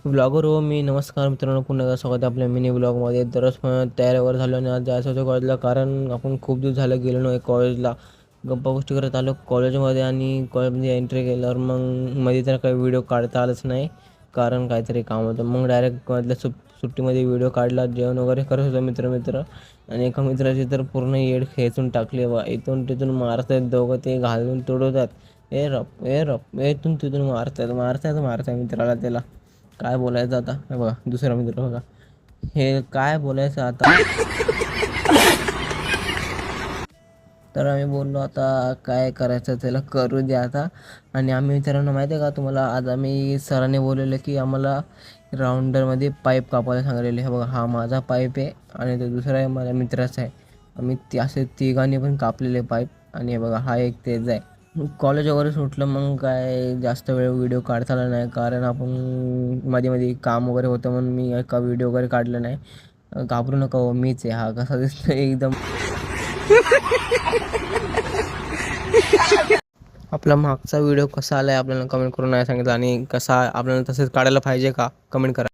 Blogger हो मी. नमस्कार मित्रांनो, पुन्हा एकदा स्वागत आहे आपल्या मिनी ब्लॉगमध्ये. दररोज तयारी वगैरे झालो आणि आज जायचं होतं कॉलेजला, कारण आपण खूप दिवस झालं गेलो नाही कॉलेजला. गप्पा गोष्टी करत आलो कॉलेजमध्ये आणि कॉलेजमध्ये एंट्री केल्यावर मग मध्ये तर काही व्हिडिओ काढता आलंच नाही, कारण काहीतरी काम होतं. मग डायरेक्ट कॉलेजला सुट्टीमध्ये व्हिडिओ काढला, जेवण वगैरे करत होतो मित्र आणि एका मित्राची तर पूर्ण येड खेचून टाकली बा. इथून तिथून मारत आहेत दोघं, ते घालून तोडवतात. रप इथून तिथून मारतायत मित्राला. त्याला काय बोलायचं आता? हे बघा दुसरा मित्र बघा, हे काय बोलायचं आता. तर आम्ही बोललो आता काय करायचं त्याला करू द्या आता. आणि आम्ही मित्रांनो माहिती आहे का तुम्हाला, आज आम्ही सरांनी बोललेलं की आम्हाला राऊंडरमध्ये पाईप कापायला सांगितलेले. हे बघा, हा माझा पाईप आहे आणि तो दुसरा आहे माझ्या मित्राचा आहे. आम्ही ते असे तिघांनी पण कापलेले पाईप. आणि हे बघा, हा एक तेच आहे. कॉलेज वगैरे सुटलं मग काय जास्त वेळ व्हिडिओ काढता आला नाही, कारण आपण मध्ये मध्ये काम वगैरे होतं म्हणून मी एका व्हिडिओ वगैरे काढला नाही. घाबरू नका हो, मीच आहे हा. कसा दिसतो एकदम. आपला मागचा व्हिडिओ कसा आलाय आपल्याला कमेंट करून नाही सांगितलं, आणि कसा आपल्याला तसेच काढायला पाहिजे का कमेंट करा.